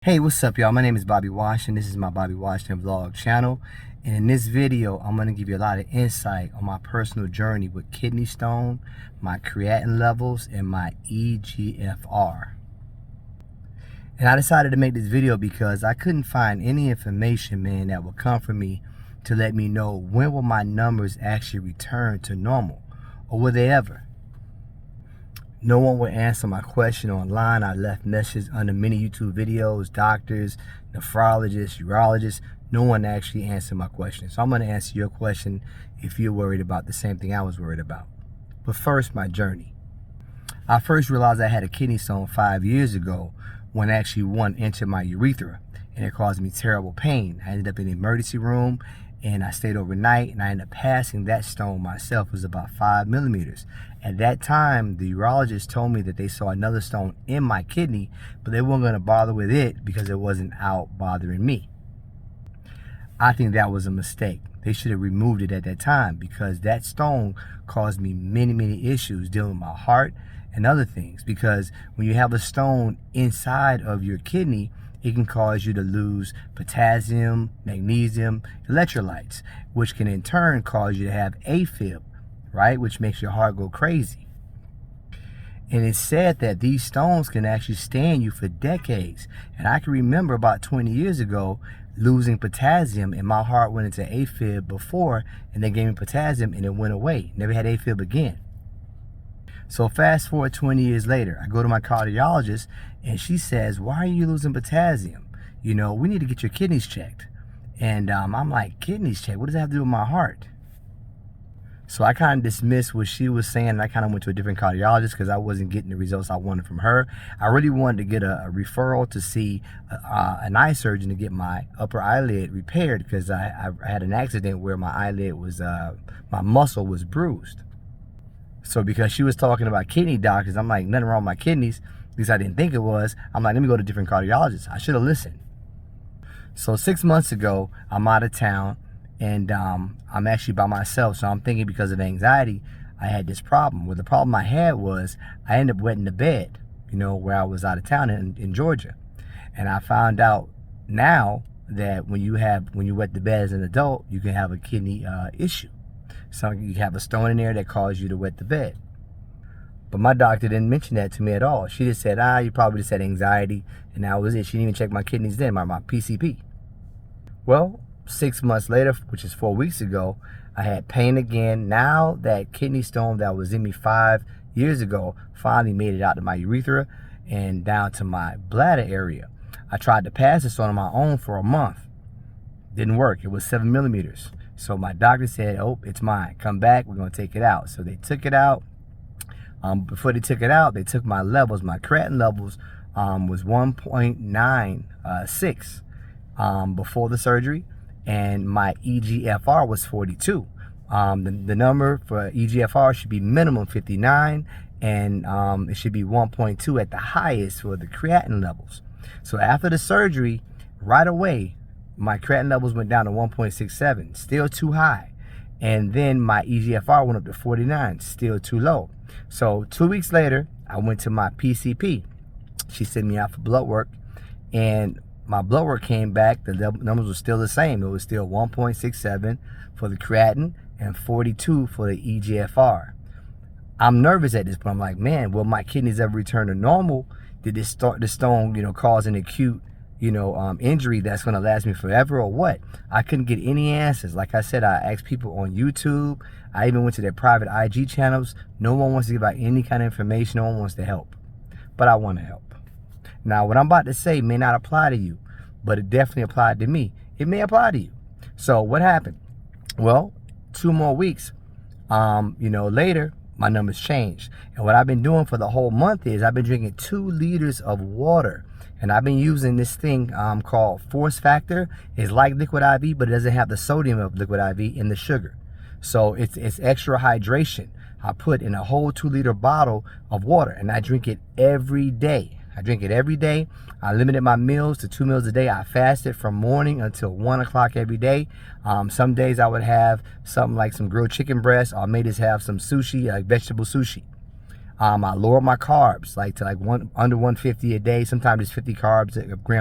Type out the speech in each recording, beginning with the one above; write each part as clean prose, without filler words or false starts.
Hey, what's up, y'all? My name is Bobby Wash, and this is my Bobby Wash Vlog channel. And in this video, I'm going to give you a lot of insight on my personal journey with kidney stone, my creatinine levels, and my EGFR. And I decided to make this video because I couldn't find any information, man, that would come from me to let me know when will my numbers actually return to normal, or will they ever. No one would answer my question online. I left messages under many YouTube videos, doctors, nephrologists, urologists. No one actually answered my question. So I'm going to answer your question if you're worried about the same thing I was worried about. But first, my journey. I first realized I had a kidney stone 5 years ago when actually one entered my urethra, and it caused me terrible pain. I ended up in the emergency room, and I stayed overnight, and I ended up passing that stone myself. It was about 5 millimeters. At that time, the urologist told me that they saw another stone in my kidney, but they weren't going to bother with it because it wasn't out bothering me. I think that was a mistake. They should have removed it at that time, because that stone caused me many issues dealing with my heart and other things. Because when you have a stone inside of your kidney, it can cause you to lose potassium, magnesium, electrolytes, which can in turn cause you to have AFib, right? Which makes your heart go crazy. And it's said that these stones can actually stay in you for decades. And I can remember about 20 years ago losing potassium, and my heart went into AFib before, and they gave me potassium and it went away. Never had AFib again. So fast forward 20 years later, I go to my cardiologist, and she says, "Why are you losing potassium? You know, we need to get your kidneys checked." And I'm like, kidneys checked? What does that have to do with my heart? So I kind of dismissed what she was saying, and I kind of went to a different cardiologist because I wasn't getting the results I wanted from her. I really wanted to get a referral to see an eye surgeon to get my upper eyelid repaired, because I had an accident where my eyelid was, my muscle was bruised. So because she was talking about kidney doctors, I'm like, nothing wrong with my kidneys. At least I didn't think it was. I'm like, let me go to different cardiologists. I should have listened. So 6 months ago, I'm out of town, and I'm actually by myself. So I'm thinking because of anxiety, I had this problem. Well, the problem I had was I ended up wetting the bed, you know, where I was out of town in Georgia. And I found out now that when you wet the bed as an adult, you can have a kidney issue. So you have a stone in there that caused you to wet the bed. But my doctor didn't mention that to me at all. She just said, you probably just had anxiety, and that was it. She didn't even check my kidneys then, my PCP. Well, 6 months later, which is 4 weeks ago, I had pain again. Now that kidney stone that was in me 5 years ago finally made it out to my urethra and down to my bladder area. I tried to pass the stone on my own for a month. Didn't work. It was 7 millimeters. So my doctor said, "Oh, it's mine. Come back. We're going to take it out." So they took it out. Before they took it out, they took my levels. My creatinine levels was 1.96 before the surgery, and my EGFR was 42. The number for EGFR should be minimum 59, and it should be 1.2 at the highest for the creatinine levels. So after the surgery, right away, my creatinine levels went down to 1.67, still too high. And then my EGFR went up to 49, still too low. So 2 weeks later, I went to my PCP. She sent me out for blood work, and my blood work came back. The numbers were still the same. It was still 1.67 for the creatinine and 42 for the EGFR. I'm nervous at this point. I'm like, man, will my kidneys ever return to normal? Did this stone, you know, cause an acute, injury that's going to last me forever, or what? I couldn't get any answers. Like I said, I asked people on YouTube. I even went to their private IG channels. No one wants to give out any kind of information. No one wants to help. But I want to help. Now, what I'm about to say may not apply to you, but it definitely applied to me. It may apply to you. So what happened? Well, 2 more weeks, later, my numbers changed. And what I've been doing for the whole month is I've been drinking 2 liters of water. And I've been using this thing called Force Factor. It's like Liquid IV, but it doesn't have the sodium of Liquid IV and the sugar. So it's extra hydration. I put in a whole 2-liter bottle of water, and I drink it every day. I drink it every day. I limited my meals to 2 meals a day. I fasted from morning until 1 o'clock every day. Some days I would have something like some grilled chicken breast, or I may just have some sushi, like vegetable sushi. I lowered my carbs like to under 150 a day. Sometimes it's 50 grams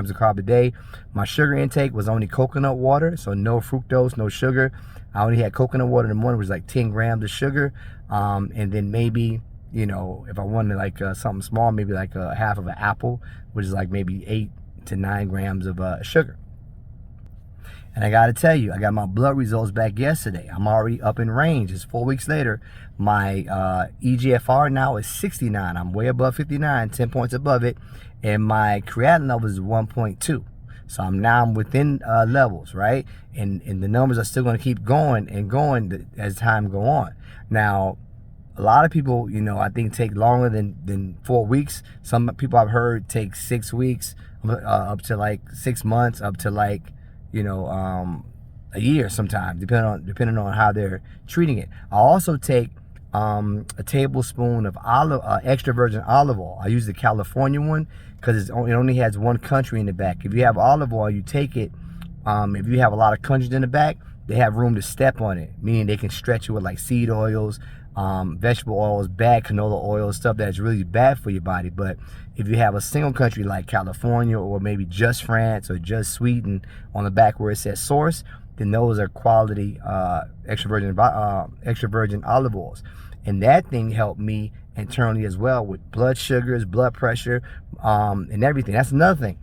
of carb a day. My sugar intake was only coconut water, so no fructose, no sugar. I only had coconut water in the morning, which was like 10 grams of sugar. And then maybe, you know, if I wanted like something small, maybe like half of an apple, which is like maybe 8 to 9 grams of sugar. And I gotta tell you, I got my blood results back yesterday. I'm already up in range. It's 4 weeks later. My EGFR now is 69. I'm way above 59, 10 points above it. And my creatinine level is 1.2. So I'm within levels, right? And the numbers are still gonna keep going and going as time go on. Now, a lot of people, you know, I think take longer than 4 weeks. Some people I've heard take 6 weeks, up to like 6 months, up to like, you know, a year sometimes, depending on how they're treating it. I also take a tablespoon of extra virgin olive oil. I use the California one because it only has one country in the back. If you have olive oil, you take it. If you have a lot of countries in the back, they have room to step on it, meaning they can stretch it with like seed oils, vegetable oils, bad canola oil, stuff that's really bad for your body. But if you have a single country like California, or maybe just France or just Sweden on the back where it says source, then those are quality extra virgin olive oils. And that thing helped me internally as well with blood sugars, blood pressure, and everything. That's another thing.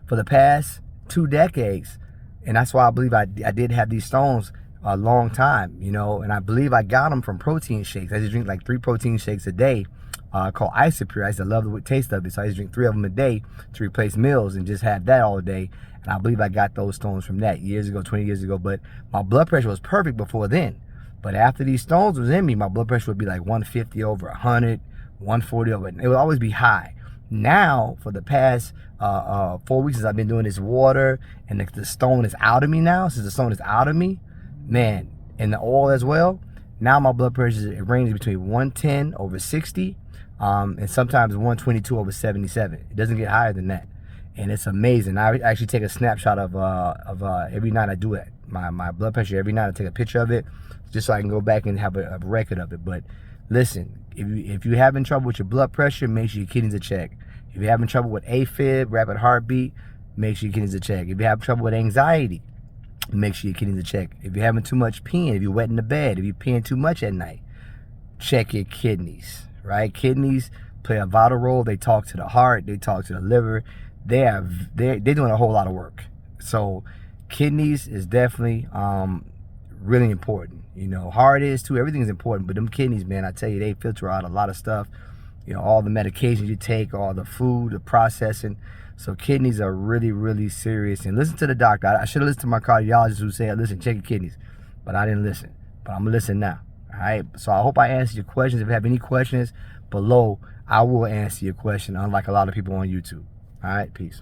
For the past 2 decades, and that's why I believe I did have these stones a long time, you know, and I believe I got them from protein shakes. I used to drink like 3 protein shakes a day called Isopure. I used to love the taste of it, so I used to drink 3 of them a day to replace meals and just have that all day. And I believe I got those stones from that years ago, 20 years ago. But my blood pressure was perfect before then. But after these stones was in me, my blood pressure would be like 150 over 100, 140 over, it would always be high. Now, for the past 4 weeks since I've been doing this water, and the stone is out of me now, since the stone is out of me, man, and the oil as well, now my blood pressure, it ranges between 110 over 60, and sometimes 122 over 77. It doesn't get higher than that. And it's amazing. I actually take a snapshot of every night I do it. My blood pressure every night. I take a picture of it just so I can go back and have a record of it. But listen, if you're having trouble with your blood pressure, make sure your kidneys are checked. If you're having trouble with AFib, rapid heartbeat, make sure your kidneys are checked. If you have trouble with anxiety, make sure your kidneys are checked. If you're having too much peeing, if you're wet in the bed, if you're peeing too much at night, check your kidneys, right? Kidneys play a vital role. They talk to the heart, they talk to the liver. They're doing a whole lot of work. So kidneys is definitely really important. You know, heart is too. Everything is important, but them kidneys, man, I tell you, they filter out a lot of stuff. You know, all the medications you take, all the food, the processing. So kidneys are really, really serious. And listen to the doctor. I should have listened to my cardiologist who said, listen, check your kidneys. But I didn't listen. But I'm going to listen now. All right? So I hope I answered your questions. If you have any questions below, I will answer your question, unlike a lot of people on YouTube. All right? Peace.